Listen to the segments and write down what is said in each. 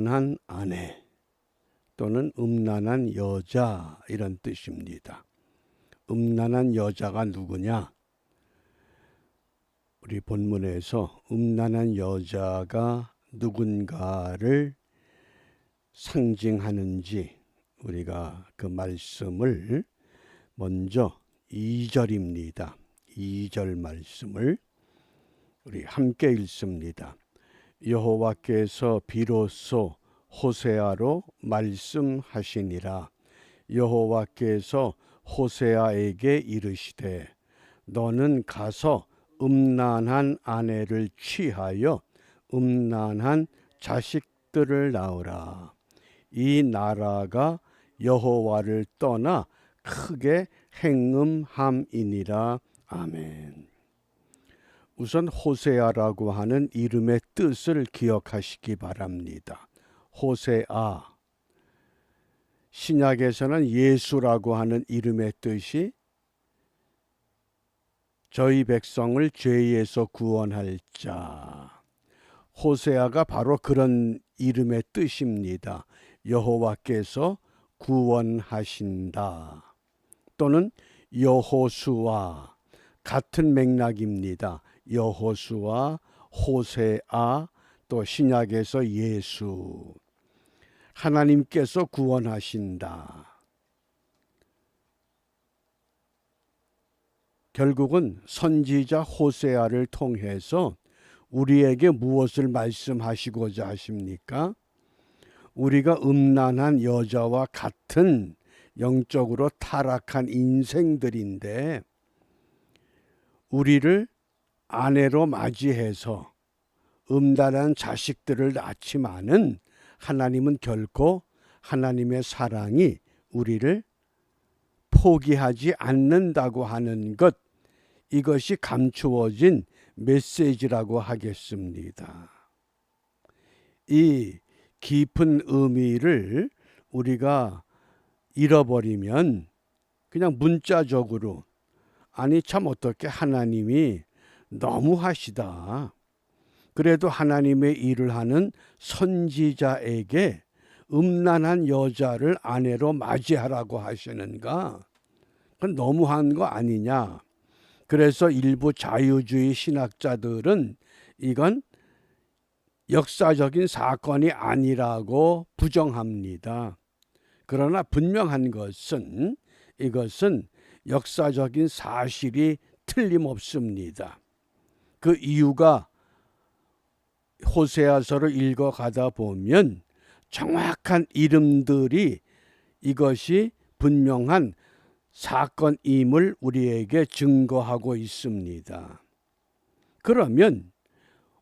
음란한 아내 또는 음란한 여자 이런 뜻입니다. 음란한 여자가 누구냐? 우리 본문에서 음란한 여자가 누군가를 상징하는지 우리가 그 말씀을 먼저 2절입니다. 2절 말씀을 우리 함께 읽습니다. 여호와께서 비로소 호세아로 말씀하시니라. 여호와께서 호세아에게 이르시되 너는 가서 음란한 아내를 취하여 음란한 자식들을 낳으라. 이 나라가 여호와를 떠나 크게 행음함이니라. 아멘. 우선 호세아라고 하는 이름의 뜻을 기억하시기 바랍니다. 호세아. 신약에서는 예수라고 하는 이름의 뜻이 저희 백성을 죄에서 구원할 자. 호세아가 바로 그런 이름의 뜻입니다. 여호와께서 구원하신다. 또는 여호수아 같은 맥락입니다. 여호수아, 호세아, 또 신약에서 예수. 하나님께서 구원하신다. 결국은 선지자 호세아를 통해서 우리에게 무엇을 말씀하시고자 하십니까? 우리가 음란한 여자와 같은 영적으로 타락한 인생들인데 우리를 아내로 맞이해서 음란한 자식들을 낳지만은 하나님은 결코 하나님의 사랑이 우리를 포기하지 않는다고 하는 것, 이것이 감추어진 메시지라고 하겠습니다. 이 깊은 의미를 우리가 잃어버리면 그냥 문자적으로 아니 참 어떻게 하나님이 너무하시다. 그래도 하나님의 일을 하는 선지자에게 음란한 여자를 아내로 맞이하라고 하시는가? 그건 너무한 거 아니냐? 그래서 일부 자유주의 신학자들은 이건 역사적인 사건이 아니라고 부정합니다. 그러나 분명한 것은 이것은 역사적인 사실이 틀림없습니다. 그 이유가 호세아서를 읽어가다 보면 정확한 이름들이 이것이 분명한 사건임을 우리에게 증거하고 있습니다. 그러면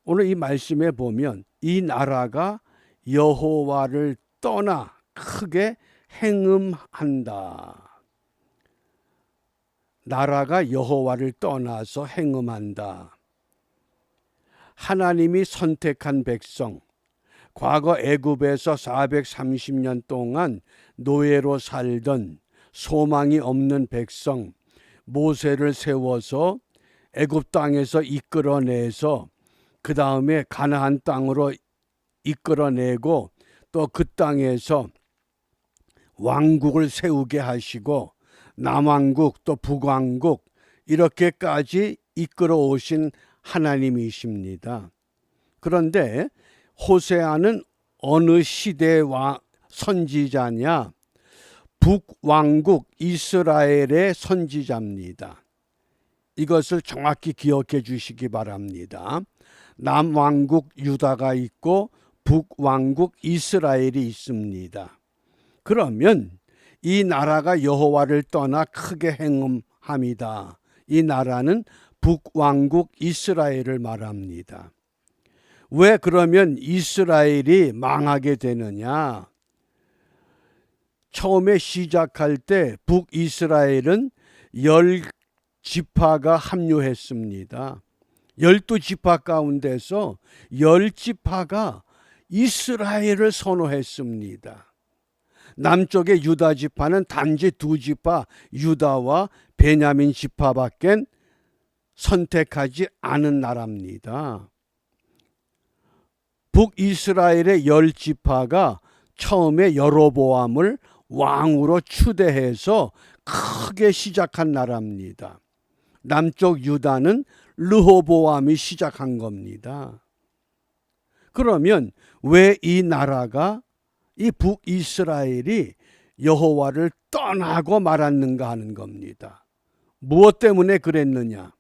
오늘 이 말씀에 보면 이 나라가 여호와를 떠나 크게 행음한다. 나라가 여호와를 떠나서 행음한다. 하나님이 선택한 백성, 과거 애굽에서 430년 동안 노예로 살던 소망이 없는 백성, 모세를 세워서 애굽 땅에서 이끌어내서 그 다음에 가나안 땅으로 이끌어내고 또 그 땅에서 왕국을 세우게 하시고 남왕국 또 북왕국 이렇게까지 이끌어 오신 하나님이십니다. 그런데 호세아는 어느 시대의 선지자냐? 북왕국 이스라엘의 선지자입니다. 이것을 정확히 기억해 주시기 바랍니다. 남왕국 유다가 있고 북왕국 이스라엘이 있습니다. 그러면 이 나라가 여호와를 떠나 크게 행음합니다. 이 나라는 북왕국 이스라엘을 말합니다. 왜 그러면 이스라엘이 망하게 되느냐? 처음에 시작할 때 북이스라엘은 10지파가 합류했습니다. 12지파 가운데서 10지파가 이스라엘을 선호했습니다. 남쪽의 유다 지파는 단지 2지파 유다와 베냐민 지파밖에 선택하지 않은 나라입니다. 북이스라엘의 10지파가 처음에 여로보암을 왕으로 추대해서 크게 시작한 나라입니다. 남쪽 유다는 르호보암이 시작한 겁니다. 그러면 왜 이 나라가, 이 북이스라엘이 여호와를 떠나고 말았는가 하는 겁니다. 무엇 때문에 그랬느냐?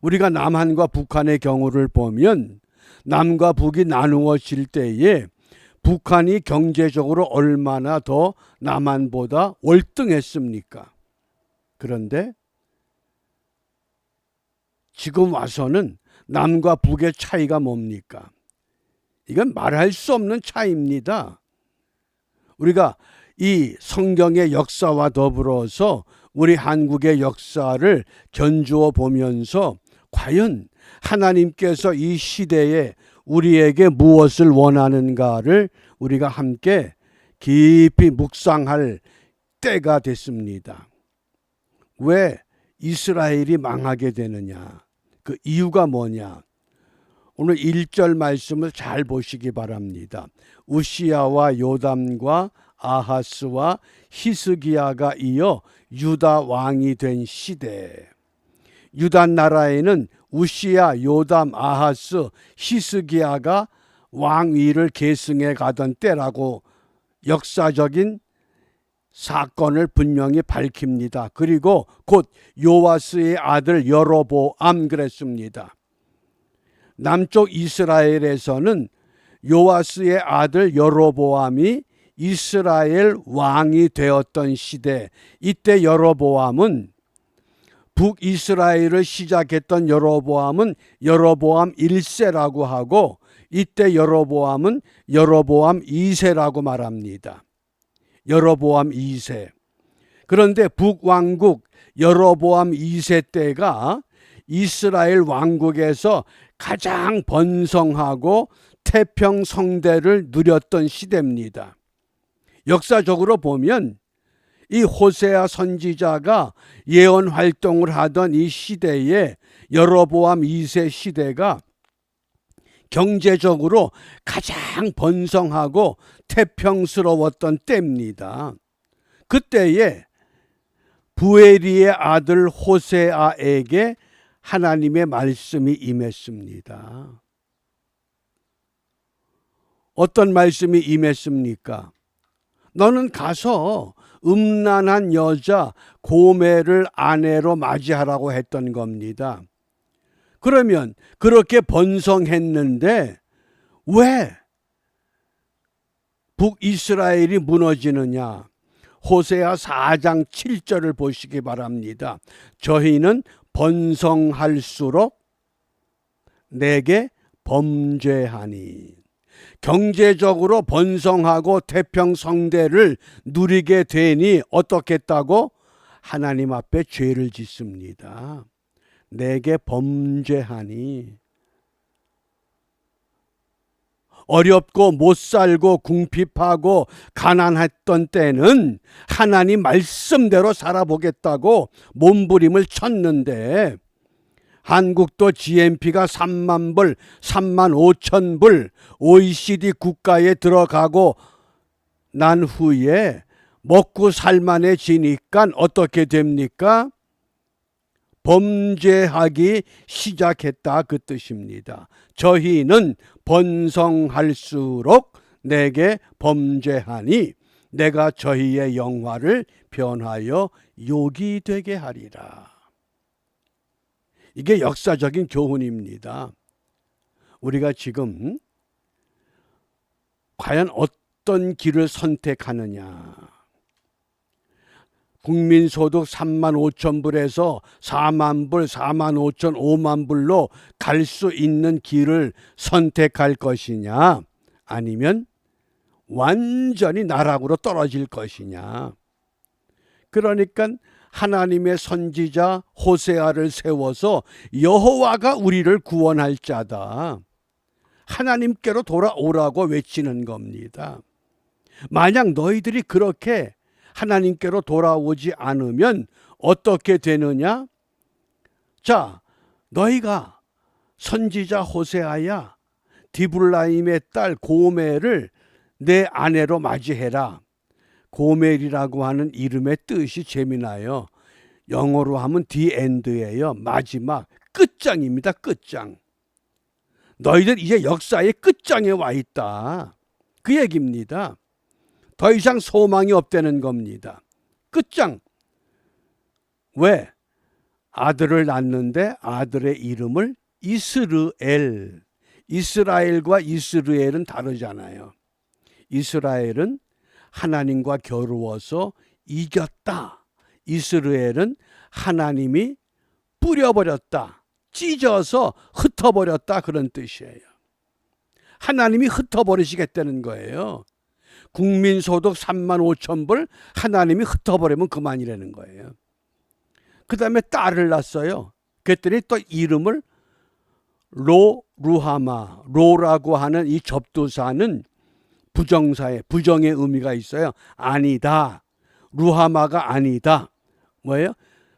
우리가 남한과 북한의 경우를 보면 남과 북이 나누어질 때에 북한이 경제적으로 얼마나 더 남한보다 월등했습니까? 그런데 지금 와서는 남과 북의 차이가 뭡니까? 이건 말할 수 없는 차이입니다. 우리가 이 성경의 역사와 더불어서 우리 한국의 역사를 견주어 보면서 과연 하나님께서 이 시대에 우리에게 무엇을 원하는가를 우리가 함께 깊이 묵상할 때가 됐습니다. 왜 이스라엘이 망하게 되느냐? 그 이유가 뭐냐? 오늘 1절 말씀을 잘 보시기 바랍니다. 우시야와 요담과 아하스와 히스기야가 이어 유다 왕이 된 시대. 유다 나라에는 우시야, 요담, 아하스, 히스기야가 왕위를 계승해 가던 때라고 역사적인 사건을 분명히 밝힙니다. 그리고 곧 요아스의 아들 여로보암 그랬습니다. 남쪽 이스라엘에서는 요아스의 아들 여로보암이 이스라엘 왕이 되었던 시대, 이때 여로보암은 북이스라엘을 시작했던 여로보암은 여로보암 1세라고 하고 이때 여로보암은 여로보암 2세라고 말합니다. 여로보암 2세. 그런데 북왕국 여로보암 2세 때가 이스라엘 왕국에서 가장 번성하고 태평성대를 누렸던 시대입니다. 역사적으로 보면 이 호세아 선지자가 예언 활동을 하던 이 시대에 여로보암 2세 시대가 경제적으로 가장 번성하고 태평스러웠던 때입니다. 그때에 부에리의 아들 호세아에게 하나님의 말씀이 임했습니다. 어떤 말씀이 임했습니까? 너는 가서 음란한 여자 고멜을 아내로 맞이하라고 했던 겁니다. 그러면 그렇게 번성했는데 왜 북이스라엘이 무너지느냐? 호세아 4장 7절을 보시기 바랍니다. 저희는 번성할수록 내게 범죄하니. 경제적으로 번성하고 태평성대를 누리게 되니 어떻게 했다고? 하나님 앞에 죄를 짓습니다. 내게 범죄하니. 어렵고 못 살고 궁핍하고 가난했던 때는 하나님 말씀대로 살아보겠다고 몸부림을 쳤는데 한국도 GNP가 3만 불, 3만 5천 불 OECD 국가에 들어가고 난 후에 먹고 살만해지니까 어떻게 됩니까? 범죄하기 시작했다 그 뜻입니다. 저희는 번성할수록 내게 범죄하니 내가 저희의 영화를 변하여 욕이 되게 하리라. 이게 역사적인 교훈입니다. 우리가 지금 과연 어떤 길을 선택하느냐. 국민소득 3만 5천 불에서 4만 불, 4만 5천, 5만 불로 갈 수 있는 길을 선택할 것이냐, 아니면 완전히 나락으로 떨어질 것이냐. 그러니까 하나님의 선지자 호세아를 세워서 여호와가 우리를 구원할 자다, 하나님께로 돌아오라고 외치는 겁니다. 만약 너희들이 그렇게 하나님께로 돌아오지 않으면 어떻게 되느냐? 자, 너희가 선지자 호세아야, 디블라임의 딸 고멜을 내 아내로 맞이해라. 고멜이라고 하는 이름의 뜻이 재미나요. 영어로 하면 the end예요. 마지막, 끝장입니다. 끝장. 너희들 이제 역사의 끝장에 와 있다. 그 얘기입니다. 더 이상 소망이 없다는 겁니다. 끝장. 왜? 아들을 낳는데 아들의 이름을 이스르엘. 이스라엘과 이스르엘은 다르잖아요. 이스라엘은 하나님과 겨루어서 이겼다. 이스르엘은 하나님이 뿌려버렸다. 찢어서 흩어버렸다. 그런 뜻이에요. 하나님이 흩어버리시겠다는 거예요. 국민소득 3만 5천 불 하나님이 흩어버리면 그만이라는 거예요. 그 다음에 딸을 낳았어요. 그랬더니 또 이름을 루하마, 로라고 하는 이 접두사는 부정의 의미가 있어요. 아니다. 루하마가 아니다. 뭐예요?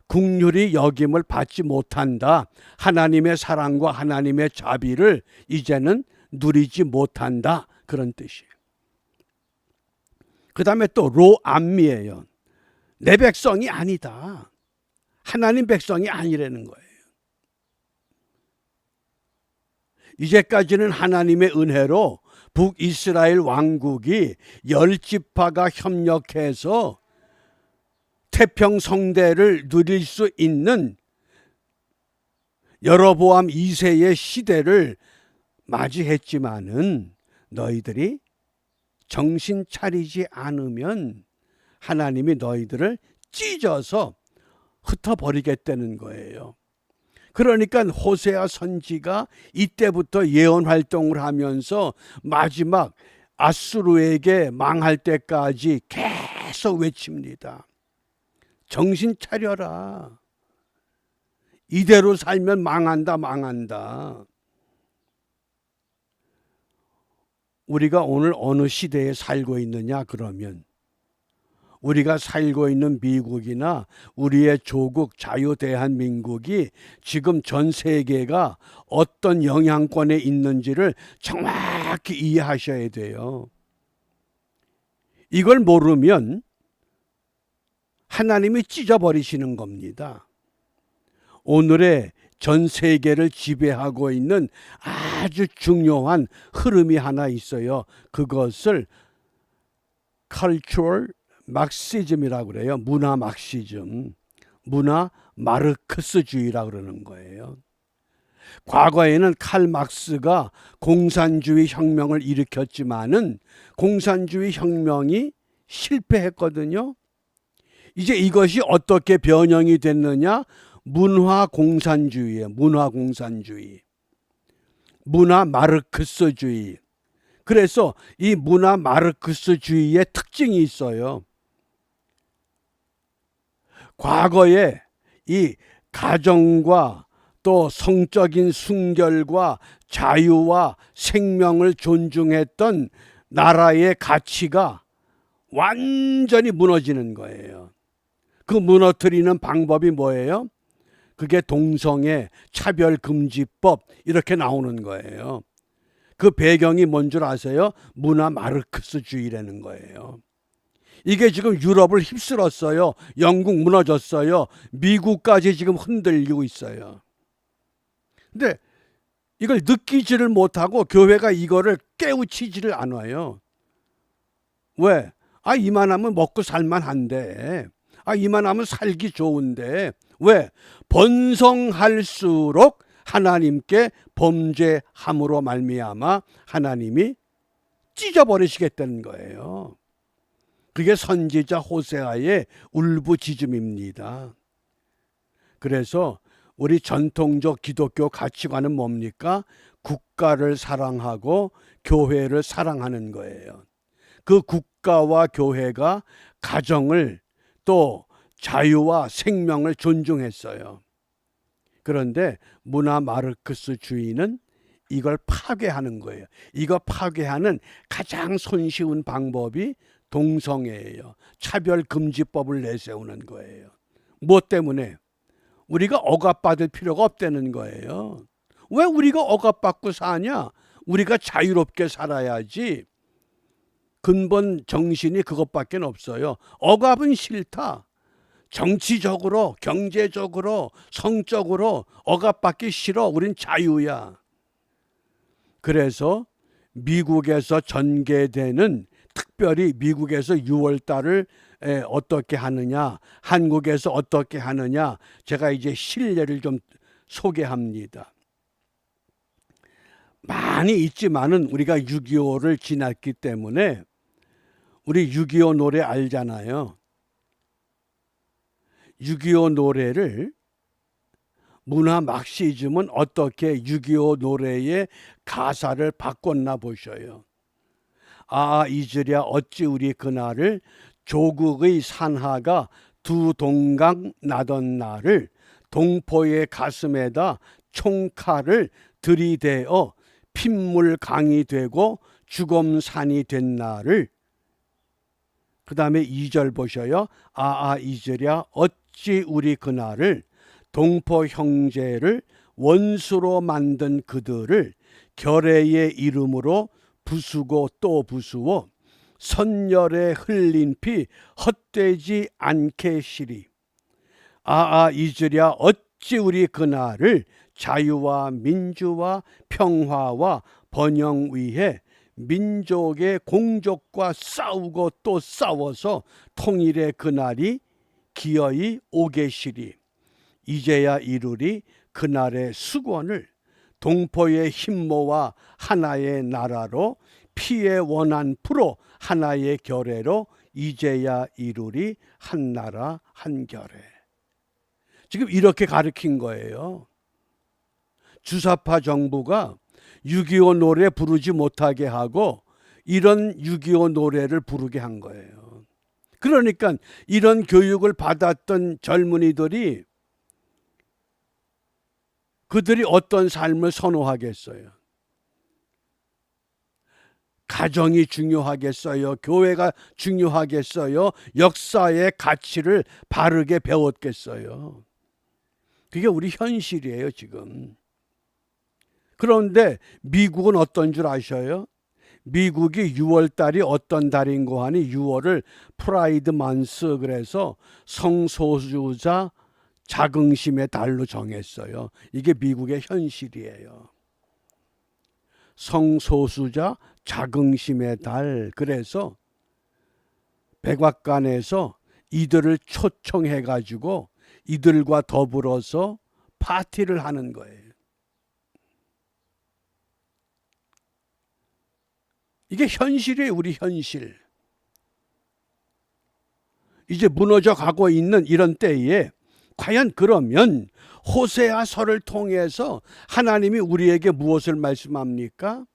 국률이 여김을 받지 못한다. 하나님의 사랑과 하나님의 자비를 이제는 누리지 못한다. 그런 뜻이에요. 그 다음에 또 로암미예요. 내 백성이 아니다. 하나님 백성이 아니라는 거예요. 이제까지는 하나님의 은혜로 북이스라엘 왕국이 10지파가 협력해서 태평성대를 누릴 수 있는 여로보암 2세의 시대를 맞이했지만은 너희들이 정신 차리지 않으면 하나님이 너희들을 찢어서 흩어버리겠다는 거예요. 그러니까 호세아 선지가 이때부터 예언 활동을 하면서 마지막 아수르에게 망할 때까지 계속 외칩니다. 정신 차려라. 이대로 살면 망한다, 망한다. 우리가 오늘 어느 시대에 살고 있느냐 그러면 우리가 살고 있는 미국이나 우리의 조국 자유대한민국이 지금 전 세계가 어떤 영향권에 있는지를 정확히 이해하셔야 돼요. 이걸 모르면 하나님이 찢어버리시는 겁니다. 오늘의 전 세계를 지배하고 있는 아주 중요한 흐름이 하나 있어요. 그것을 cultural 막시즘이라고 그래요. 문화 막시즘, 문화 마르크스주의라고 그러는 거예요. 과거에는 칼 막스가 공산주의 혁명을 일으켰지만은 공산주의 혁명이 실패했거든요. 이제 이것이 어떻게 변형이 됐느냐? 문화 공산주의예요. 문화 공산주의. 문화 마르크스주의. 그래서 이 문화 마르크스주의의 특징이 있어요. 과거에 이 가정과 또 성적인 순결과 자유와 생명을 존중했던 나라의 가치가 완전히 무너지는 거예요. 그 무너뜨리는 방법이 뭐예요? 그게 동성애 차별금지법 이렇게 나오는 거예요. 그 배경이 뭔 줄 아세요? 문화 마르크스주의라는 거예요. 이게 지금 유럽을 휩쓸었어요. 영국 무너졌어요. 미국까지 지금 흔들리고 있어요. 근데 이걸 느끼지를 못하고 교회가 이거를 깨우치지를 않아요. 왜? 이만하면 먹고 살만한데. 이만하면 살기 좋은데. 왜? 번성할수록 하나님께 범죄함으로 말미암아 하나님이 찢어버리시겠다는 거예요. 그게 선지자 호세아의 울부짖음입니다. 그래서 우리 전통적 기독교 가치관은 뭡니까? 국가를 사랑하고 교회를 사랑하는 거예요. 그 국가와 교회가 가정을 또 자유와 생명을 존중했어요. 그런데 문화 마르크스주의는 이걸 파괴하는 거예요. 이거 파괴하는 가장 손쉬운 방법이 동성애예요. 차별금지법을 내세우는 거예요. 무엇 때문에? 우리가 억압받을 필요가 없다는 거예요. 왜 우리가 억압받고 사냐? 우리가 자유롭게 살아야지. 근본 정신이 그것밖에 없어요. 억압은 싫다. 정치적으로, 경제적으로, 성적으로 억압받기 싫어. 우린 자유야. 그래서 미국에서 전개되는, 특별히 미국에서 6월달을 어떻게 하느냐, 한국에서 어떻게 하느냐, 제가 이제 실례를 좀 소개합니다. 많이 있지만은 우리가 6.25를 지났기 때문에 우리 6.25 노래 알잖아요. 6.25 노래를 문화 막시즘은 어떻게 6.25 노래의 가사를 바꿨나 보셔요. 아 잊으랴 어찌 우리 그날을 조국의 산하가 두 동강 나던 날을 동포의 가슴에다 총칼을 들이대어 핏물강이 되고 주검산이 된 날을. 그 다음에 2절 보셔요. 잊으랴 어찌 우리 그날을 동포 형제를 원수로 만든 그들을 결의의 이름으로 부수고 또 부수어 선열에 흘린 피 헛되지 않게 시리. 잊으랴 어찌 우리 그날을 자유와 민주와 평화와 번영 위해 민족의 공족과 싸우고 또 싸워서 통일의 그날이 기어이 오게 시리. 이제야 이루리 그날의 수권을 동포의 힘모아 하나의 나라로 피의 원한 풀어 하나의 결례로 이제야 이루리 한 나라 한 결례. 지금 이렇게 가르친 거예요. 주사파 정부가 6.25 노래 부르지 못하게 하고 이런 6.25 노래를 부르게 한 거예요. 그러니까 이런 교육을 받았던 젊은이들이 그들이 어떤 삶을 선호하겠어요? 가정이 중요하겠어요? 교회가 중요하겠어요? 역사의 가치를 바르게 배웠겠어요? 그게 우리 현실이에요, 지금. 그런데 미국은 어떤 줄 아셔요? 미국이 6월 달이 어떤 달인고 하니 6월을 프라이드 만스, 그래서 성소수자 자긍심의 달로 정했어요. 이게 미국의 현실이에요. 성소수자 자긍심의 달. 그래서 백악관에서 이들을 초청해 가지고 이들과 더불어서 파티를 하는 거예요. 이게 현실이에요, 우리 현실. 이제 무너져 가고 있는 이런 때에 과연 그러면 호세아서를 통해서 하나님이 우리에게 무엇을 말씀합니까?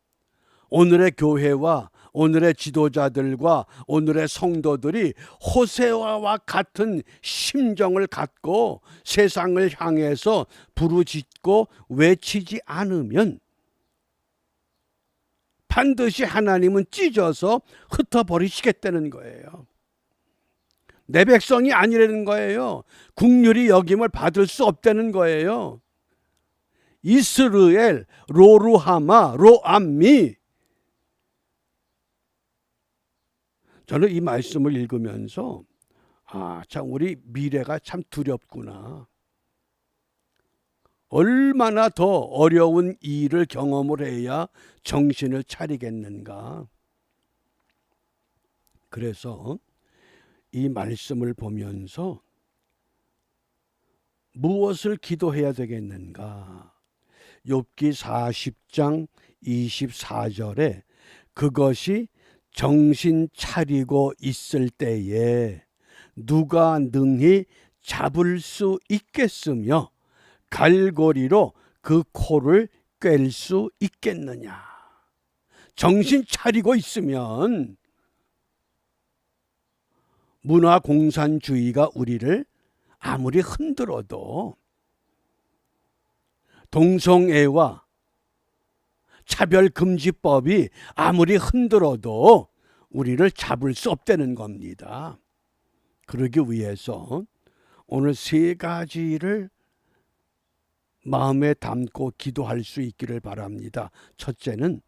오늘의 교회와 오늘의 지도자들과 오늘의 성도들이 호세아와 같은 심정을 갖고 세상을 향해서 부르짖고 외치지 않으면 반드시 하나님은 찢어서 흩어버리시겠다는 거예요. 내 백성이 아니라는 거예요. 국률이 여김을 받을 수 없다는 거예요. 이스라엘, 로루하마, 로암미. 저는 이 말씀을 읽으면서 참 우리 미래가 참 두렵구나. 얼마나 더 어려운 일을 경험을 해야 정신을 차리겠는가. 그래서 이 말씀을 보면서 무엇을 기도해야 되겠는가. 욥기 40장 24절에 그것이 정신 차리고 있을 때에 누가 능히 잡을 수 있겠으며 갈고리로 그 코를 꿰 수 있겠느냐. 정신 차리고 있으면 문화공산주의가 우리를 아무리 흔들어도, 동성애와 차별금지법이 아무리 흔들어도 우리를 잡을 수 없다는 겁니다. 그러기 위해서 오늘 세 가지를 마음에 담고 기도할 수 있기를 바랍니다. 첫째는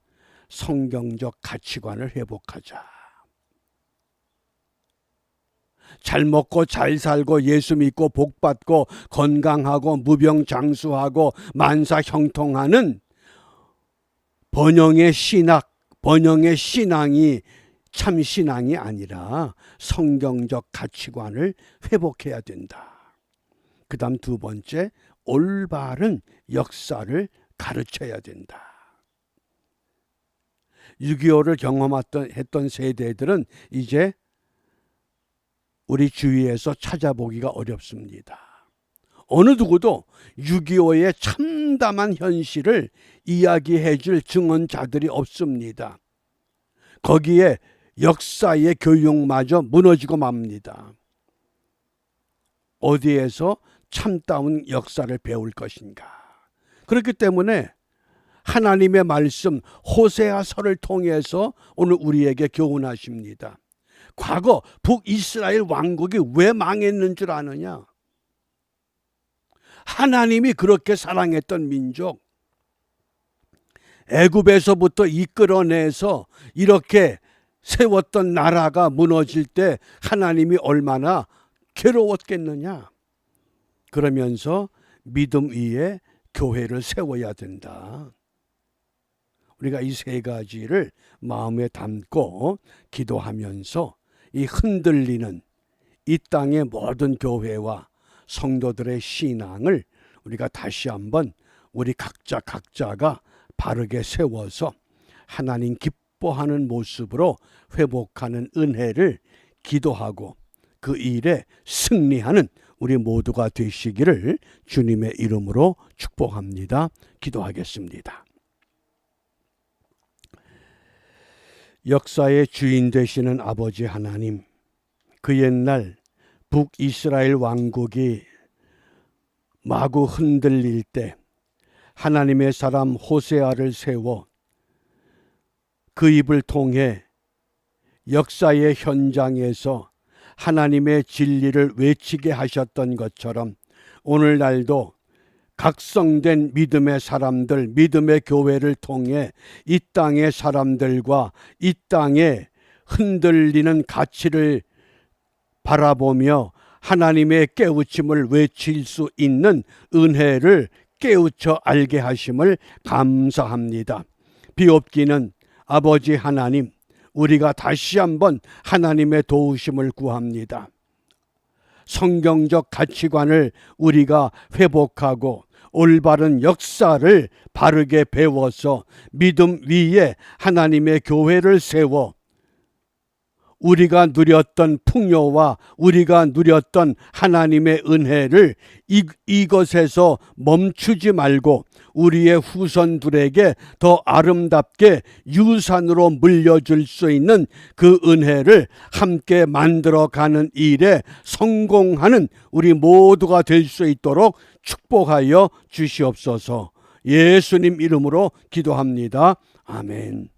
성경적 가치관을 회복하자. 잘 먹고 잘 살고 예수 믿고 복 받고 건강하고 무병장수하고 만사 형통하는 번영의 신앙이 참 신앙이 아니라 성경적 가치관을 회복해야 된다. 그 다음 두 번째, 올바른 역사를 가르쳐야 된다. 6.25를 경험했던 세대들은 이제 우리 주위에서 찾아보기가 어렵습니다. 어느 누구도 6.25의 참담한 현실을 이야기해 줄 증언자들이 없습니다. 거기에 역사의 교육마저 무너지고 맙니다. 어디에서 참다운 역사를 배울 것인가. 그렇기 때문에 하나님의 말씀 호세아서를 통해서 오늘 우리에게 교훈하십니다. 과거 북이스라엘 왕국이 왜 망했는 줄 아느냐? 하나님이 그렇게 사랑했던 민족, 애굽에서부터 이끌어내서 이렇게 세웠던 나라가 무너질 때 하나님이 얼마나 괴로웠겠느냐. 그러면서 믿음 위에 교회를 세워야 된다. 우리가 이 세 가지를 마음에 담고 기도하면서 이 흔들리는 이 땅의 모든 교회와 성도들의 신앙을 우리가 다시 한번 우리 각자가 바르게 세워서 하나님 기뻐하는 모습으로 회복하는 은혜를 기도하고 그 일에 승리하는 우리 모두가 되시기를 주님의 이름으로 축복합니다. 기도하겠습니다. 역사의 주인 되시는 아버지 하나님, 그 옛날 북이스라엘 왕국이 마구 흔들릴 때 하나님의 사람 호세아를 세워 그 입을 통해 역사의 현장에서 하나님의 진리를 외치게 하셨던 것처럼 오늘날도 각성된 믿음의 사람들, 믿음의 교회를 통해 이 땅의 사람들과 이 땅의 흔들리는 가치를 바라보며 하나님의 깨우침을 외칠 수 있는 은혜를 깨우쳐 알게 하심을 감사합니다. 비옵기는 아버지 하나님, 우리가 다시 한번 하나님의 도우심을 구합니다. 성경적 가치관을 우리가 회복하고 올바른 역사를 바르게 배워서 믿음 위에 하나님의 교회를 세워 우리가 누렸던 풍요와 우리가 누렸던 하나님의 은혜를 이것에서 멈추지 말고 우리의 후손들에게 더 아름답게 유산으로 물려줄 수 있는 그 은혜를 함께 만들어가는 일에 성공하는 우리 모두가 될 수 있도록 축복하여 주시옵소서. 예수님 이름으로 기도합니다. 아멘.